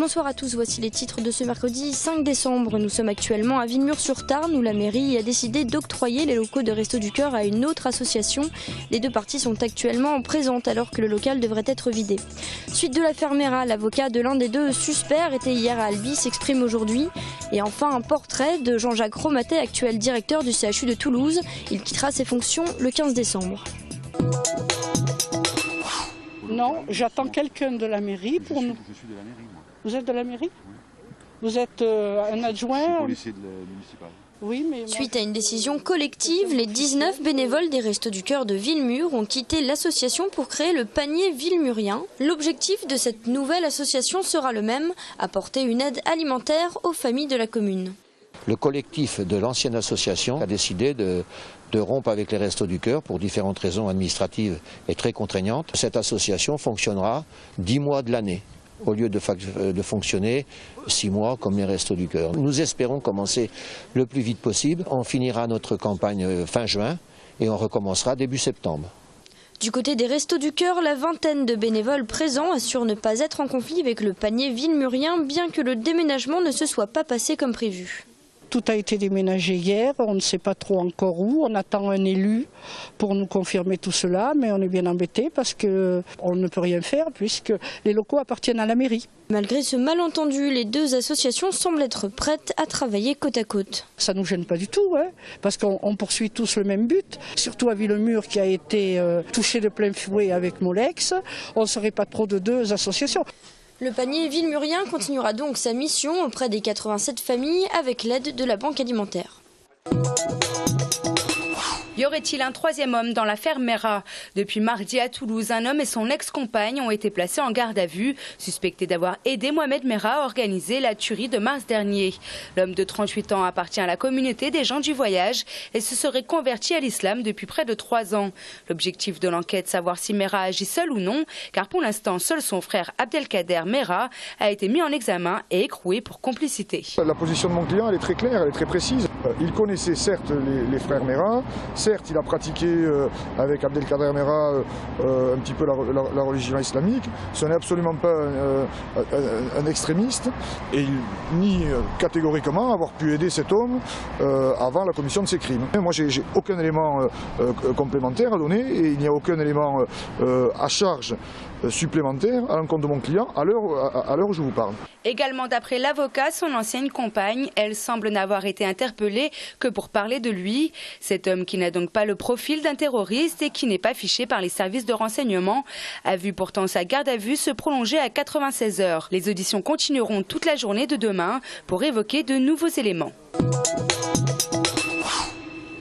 Bonsoir à tous, voici les titres de ce mercredi 5 décembre. Nous sommes actuellement à Villemur-sur-Tarn où la mairie a décidé d'octroyer les locaux de Restos du Cœur à une autre association. Les deux parties sont actuellement présentes alors que le local devrait être vidé. Suite de l'affaire Mera, l'avocat de l'un des deux suspects était hier à Albi s'exprime aujourd'hui. Et enfin un portrait de Jean-Jacques Romatet, actuel directeur du CHU de Toulouse. Il quittera ses fonctions le 15 décembre. Non, j'attends quelqu'un de la mairie pour nous. Je suis de la mairie, moi. Vous êtes de la mairie? Oui. Vous êtes un adjoint? Je suis policier municipal. Oui, mais... Suite à une décision collective, les 19 bénévoles des Restos du Cœur de Villemur ont quitté l'association pour créer le panier villemurien. L'objectif de cette nouvelle association sera le même, apporter une aide alimentaire aux familles de la commune. Le collectif de l'ancienne association a décidé de rompre avec les Restos du Cœur pour différentes raisons administratives et très contraignantes. Cette association fonctionnera 10 mois de l'année au lieu de fonctionner 6 mois comme les Restos du Cœur. Nous espérons commencer le plus vite possible. On finira notre campagne fin juin et on recommencera début septembre. Du côté des Restos du Cœur, la vingtaine de bénévoles présents assurent ne pas être en conflit avec le panier villemurien, bien que le déménagement ne se soit pas passé comme prévu. Tout a été déménagé hier, on ne sait pas trop encore où. On attend un élu pour nous confirmer tout cela, mais on est bien embêtés parce qu'on ne peut rien faire puisque les locaux appartiennent à la mairie. Malgré ce malentendu, les deux associations semblent être prêtes à travailler côte à côte. Ça ne nous gêne pas du tout, parce qu'on poursuit tous le même but. Surtout à Villemur qui a été touché de plein fouet avec Molex, on ne serait pas trop de deux associations. Le panier villemurien continuera donc sa mission auprès des 87 familles avec l'aide de la Banque alimentaire. Y aurait-il un troisième homme dans l'affaire Mera? Depuis mardi à Toulouse, un homme et son ex-compagne ont été placés en garde à vue, suspectés d'avoir aidé Mohamed Mera à organiser la tuerie de mars dernier. L'homme de 38 ans appartient à la communauté des gens du voyage et se serait converti à l'islam depuis près de 3 ans. L'objectif de l'enquête, savoir si Mera agit seul ou non, car pour l'instant, seul son frère Abdelkader Mera a été mis en examen et écroué pour complicité. La position de mon client, elle est très claire, elle est très précise. Il connaissait certes les frères Mera, certes il a pratiqué avec Abdelkader Mera un petit peu la religion islamique. Ce n'est absolument pas un extrémiste et il nie catégoriquement avoir pu aider cet homme avant la commission de ces crimes. Moi j'ai aucun élément complémentaire à donner et il n'y a aucun élément à charge supplémentaire à l'encontre de mon client à l'heure où je vous parle. Également d'après l'avocat, son ancienne compagne, elle semble n'avoir été interpellée que pour parler de lui. Cet homme qui n'a donc pas le profil d'un terroriste et qui n'est pas fiché par les services de renseignement a vu pourtant sa garde à vue se prolonger à 96 heures. Les auditions continueront toute la journée de demain pour évoquer de nouveaux éléments.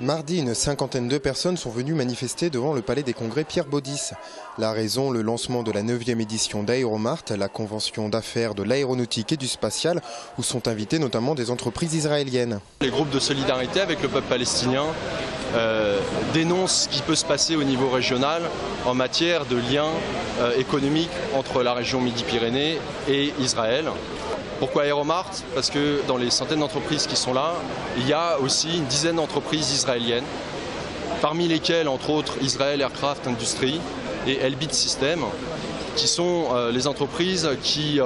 Mardi, une cinquantaine de personnes sont venues manifester devant le palais des congrès Pierre Baudis. La raison, le lancement de la 9e édition d'Aéromart, la convention d'affaires de l'aéronautique et du spatial, où sont invitées notamment des entreprises israéliennes. Les groupes de solidarité avec le peuple palestinien dénoncent ce qui peut se passer au niveau régional en matière de liens économiques entre la région Midi-Pyrénées et Israël. Pourquoi Aéromart? Parce que dans les centaines d'entreprises qui sont là, il y a aussi une dizaine d'entreprises israéliennes, parmi lesquelles, entre autres, Israel Aircraft Industries et Elbit Systems, qui sont les entreprises qui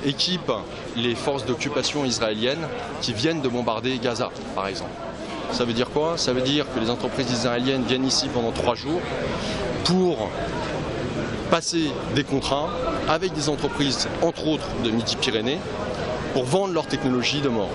équipent les forces d'occupation israéliennes qui viennent de bombarder Gaza, par exemple. Ça veut dire quoi? Ça veut dire que les entreprises israéliennes viennent ici pendant 3 jours pour passer des contrats avec des entreprises, entre autres, de Midi-Pyrénées, pour vendre leurs technologies de mort.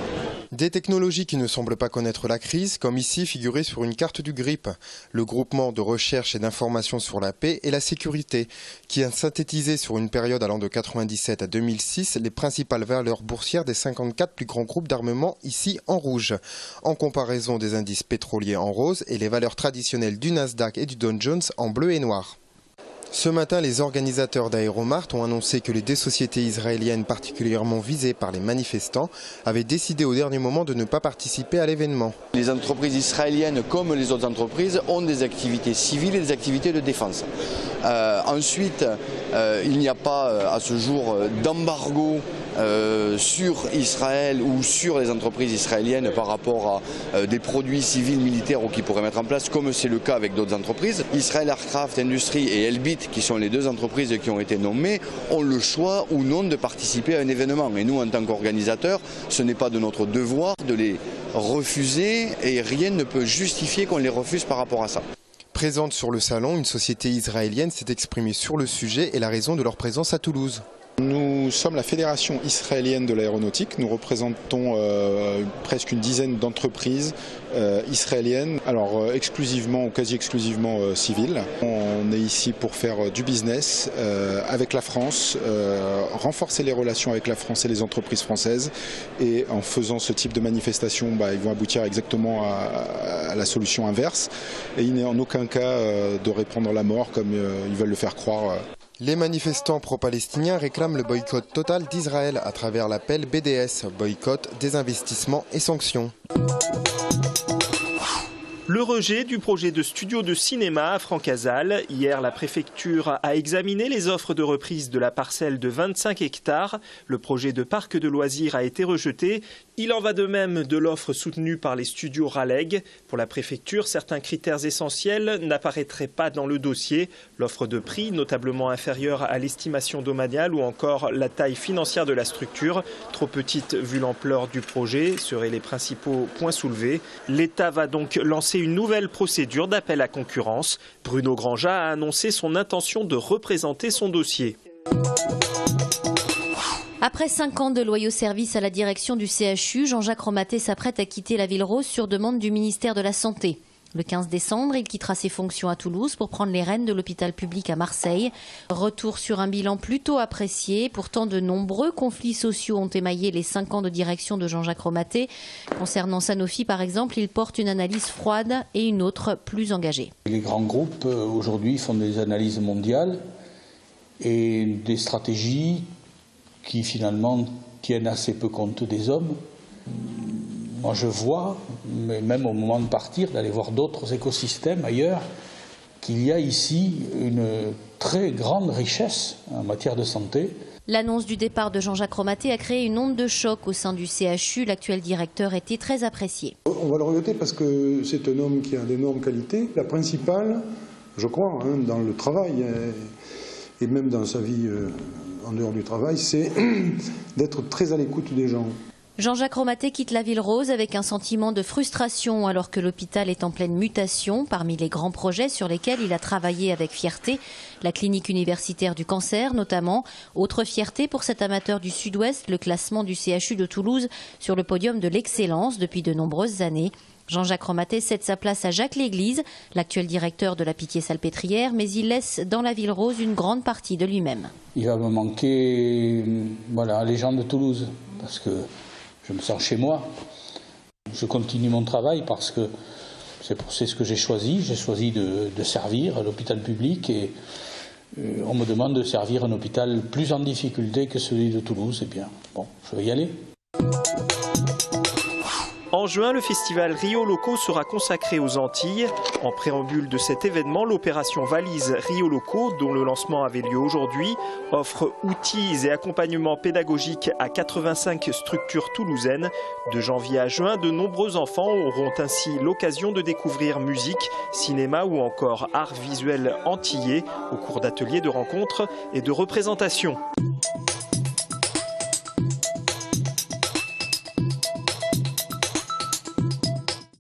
Des technologies qui ne semblent pas connaître la crise, comme ici figuré sur une carte du GRIP, le groupement de recherche et d'information sur la paix et la sécurité, qui a synthétisé sur une période allant de 1997 à 2006 les principales valeurs boursières des 54 plus grands groupes d'armement ici en rouge, en comparaison des indices pétroliers en rose et les valeurs traditionnelles du Nasdaq et du Dow Jones en bleu et noir. Ce matin, les organisateurs d'Aéromart ont annoncé que les deux sociétés israéliennes particulièrement visées par les manifestants avaient décidé au dernier moment de ne pas participer à l'événement. Les entreprises israéliennes, comme les autres entreprises, ont des activités civiles et des activités de défense. Ensuite, il n'y a pas à ce jour d'embargo sur Israël ou sur les entreprises israéliennes par rapport à des produits civils, militaires ou qu'ils pourraient mettre en place, comme c'est le cas avec d'autres entreprises. Israel Aircraft Industries et Elbit, qui sont les deux entreprises qui ont été nommées, ont le choix ou non de participer à un événement. Et nous, en tant qu'organisateurs, ce n'est pas de notre devoir de les refuser et rien ne peut justifier qu'on les refuse par rapport à ça. Présente sur le salon, une société israélienne s'est exprimée sur le sujet et la raison de leur présence à Toulouse. Nous sommes la Fédération israélienne de l'aéronautique. Nous représentons presque une dizaine d'entreprises israéliennes, alors exclusivement ou quasi exclusivement civiles. On est ici pour faire du business avec la France, renforcer les relations avec la France et les entreprises françaises. Et en faisant ce type de manifestation, ils vont aboutir exactement à la solution inverse. Et il n'est en aucun cas de répandre la mort comme ils veulent le faire croire. Les manifestants pro-palestiniens réclament le boycott total d'Israël à travers l'appel BDS, boycott, désinvestissement et sanctions. Le rejet du projet de studio de cinéma à Francazal. Hier, la préfecture a examiné les offres de reprise de la parcelle de 25 hectares. Le projet de parc de loisirs a été rejeté. Il en va de même de l'offre soutenue par les studios Raleg. Pour la préfecture, certains critères essentiels n'apparaîtraient pas dans le dossier. L'offre de prix, notablement inférieure à l'estimation domaniale, ou encore la taille financière de la structure, trop petite vu l'ampleur du projet, seraient les principaux points soulevés. L'État va donc lancer une nouvelle procédure d'appel à concurrence. Bruno Grandja a annoncé son intention de représenter son dossier. Après 5 ans de loyaux services à la direction du CHU, Jean-Jacques Romaté s'apprête à quitter la Ville Rose sur demande du ministère de la Santé. Le 15 décembre, il quittera ses fonctions à Toulouse pour prendre les rênes de l'hôpital public à Marseille. Retour sur un bilan plutôt apprécié. Pourtant, de nombreux conflits sociaux ont émaillé les 5 ans de direction de Jean-Jacques Romaté. Concernant Sanofi, par exemple, il porte une analyse froide et une autre plus engagée. Les grands groupes, aujourd'hui, font des analyses mondiales et des stratégies qui, finalement, tiennent assez peu compte des hommes. Moi, je vois, mais même au moment de partir, d'aller voir d'autres écosystèmes ailleurs, qu'il y a ici une très grande richesse en matière de santé. L'annonce du départ de Jean-Jacques Romaté a créé une onde de choc au sein du CHU. L'actuel directeur était très apprécié. On va le regretter parce que c'est un homme qui a d'énormes qualités. La principale, je crois, dans le travail et même dans sa vie en dehors du travail, c'est d'être très à l'écoute des gens. Jean-Jacques Romaté quitte la Ville Rose avec un sentiment de frustration alors que l'hôpital est en pleine mutation. Parmi les grands projets sur lesquels il a travaillé avec fierté, la clinique universitaire du cancer notamment. Autre fierté pour cet amateur du Sud-Ouest, le classement du CHU de Toulouse sur le podium de l'excellence depuis de nombreuses années. Jean-Jacques Romaté cède sa place à Jacques Léglise, l'actuel directeur de la Pitié-Salpêtrière, mais il laisse dans la Ville Rose une grande partie de lui-même. Il va me manquer les gens de Toulouse, parce que je me sens chez moi. Je continue mon travail parce que c'est ce que j'ai choisi. J'ai choisi de servir l'hôpital public et on me demande de servir un hôpital plus en difficulté que celui de Toulouse. Eh bien, bon, je vais y aller. En juin, le festival Rio Loco sera consacré aux Antilles. En préambule de cet événement, l'opération Valise Rio Loco, dont le lancement avait lieu aujourd'hui, offre outils et accompagnements pédagogiques à 85 structures toulousaines. De janvier à juin, de nombreux enfants auront ainsi l'occasion de découvrir musique, cinéma ou encore art visuel antillais au cours d'ateliers de rencontres et de représentations.